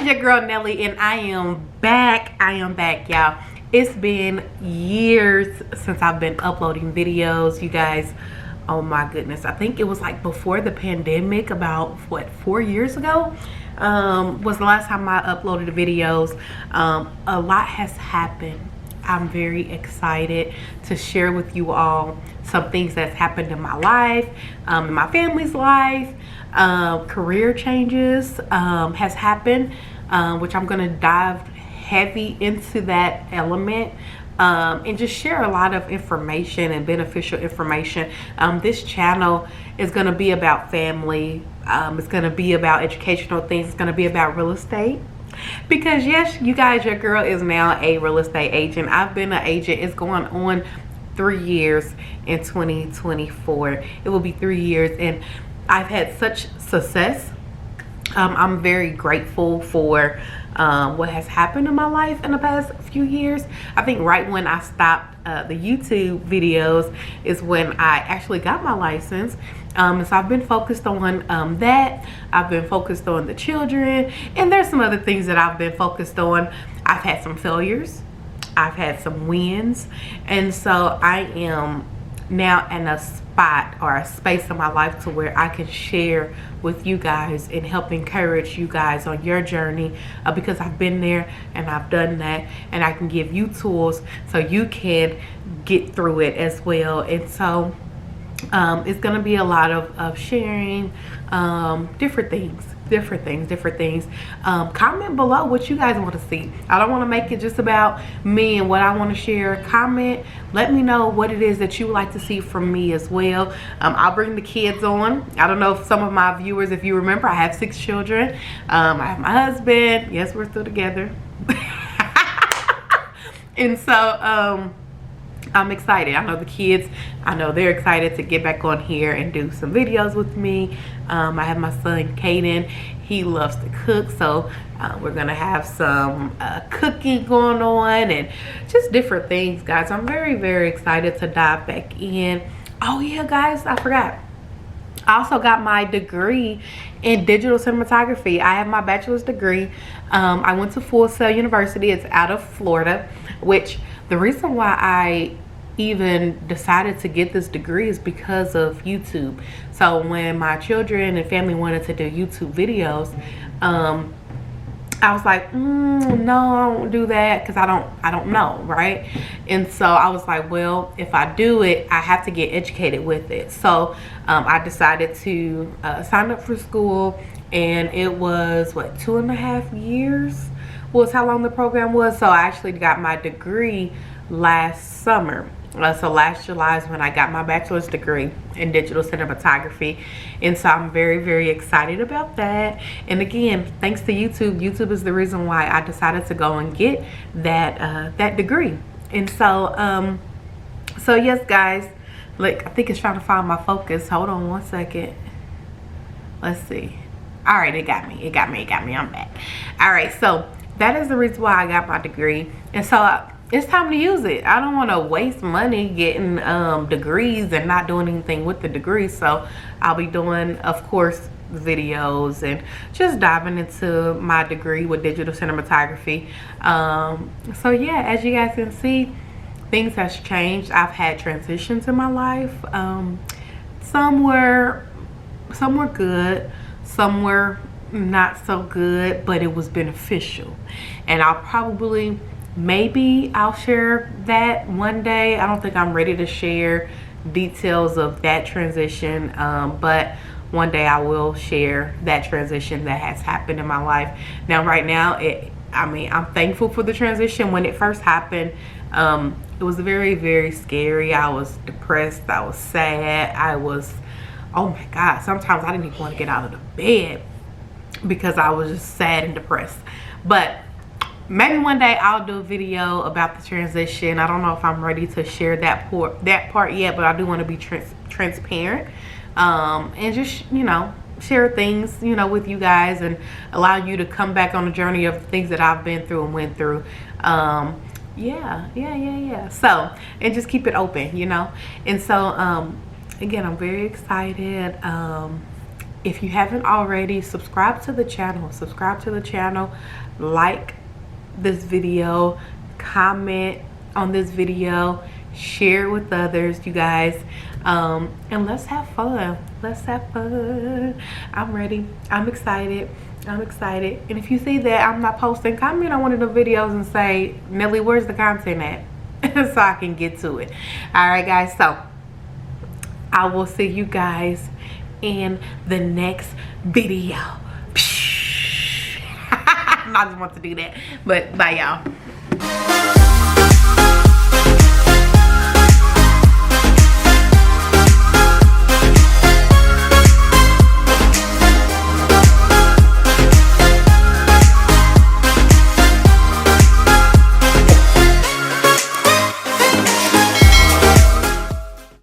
your girl Nelly, and I am back. Y'all. It's been years since I've been uploading videos, you guys. Oh my goodness, I think it was like before the pandemic, about what, 4 years ago was the last time I uploaded videos. A lot has happened. I'm very excited to share with you all some things that's happened in my life, in my family's life. Career changes has happened, which I'm going to dive heavy into that element, and just share a lot of information and beneficial information. This channel is going to be about family. It's going to be about educational things. It's going to be about real estate. Because yes, you guys, your girl is now a real estate agent. I've been an agent. It's going on 3 years in 2024. It will be 3 years, and I've had such success. I'm very grateful for what has happened in my life in the past few years. I think right when I stopped the YouTube videos is when I actually got my license. So I've been focused on that. I've been focused on the children, and there's some other things that I've been focused on. I've had some failures. I've had some wins. And so I am now in a spot or a space in my life to where I can share with you guys and help encourage you guys on your journey, because I've been there and I've done that, and I can give you tools so you can get through it as well. And so it's going to be a lot of sharing different things. Comment below what you guys want to see. I don't want to make it just about me and what I want to share. Comment, let me know what it is that you would like to see from me as well. I'll bring the kids on. I don't know if some of my viewers, if you remember, I have 6 children. I have my husband. Yes, we're still together. And so I'm excited. I know the kids, I know they're excited to get back on here and do some videos with me. I have my son Caden. He loves to cook, so we're gonna have some cooking going on and just different things, guys. I'm very excited to dive back in. Oh yeah, guys, I forgot, I also got my degree in digital cinematography. I have my bachelor's degree. I went to Full Sail University. It's out of Florida, which the reason why I even decided to get this degree is because of YouTube. So when my children and family wanted to do YouTube videos, I was like, no, I won't do that because I don't know, right? And so I was like, well, if I do it, I have to get educated with it. So I decided to sign up for school, and it was what, 2.5 years was how long the program was. So I actually got my degree last summer. So last July is when I got my bachelor's degree in digital cinematography. And so I'm very excited about that. And again, thanks to YouTube. YouTube is the reason why I decided to go and get that that degree. And so so yes, guys, look, I think it's trying to find my focus. Hold on one second. Let's see. All right, it got me. I'm back. All right, so that is the reason why I got my degree. And so it's time to use it. I don't want to waste money getting degrees and not doing anything with the degree. So I'll be doing, of course, videos and just diving into my degree with digital cinematography. So yeah, as you guys can see, things has changed. I've had transitions in my life. Some were good, some were not so good, but it was beneficial. And maybe I'll share that one day. I don't think I'm ready to share details of that transition, but one day I will share that transition that has happened in my life. Now, right now, I'm thankful for the transition. When it first happened, it was very scary. I was depressed. I was sad. Oh my God, sometimes I didn't even want to get out of the bed because I was just sad and depressed. But maybe one day I'll do a video about the transition. I don't know if I'm ready to share that part yet, but I do want to be transparent, and just, you know, share things, you know, with you guys, and allow you to come back on the journey of things that I've been through and went through. Yeah. So, and just keep it open, you know. And so again, I'm very excited. if you haven't already, subscribe to the channel. Like this video, comment on this video, share it with others, you guys, and let's have fun. I'm ready. I'm excited. And if you see that I'm not posting, comment on one of the videos and say, Nelly, where's the content at? So I can get to it. All right, guys, so I will see you guys in the next video. I just want to do that, but bye, y'all.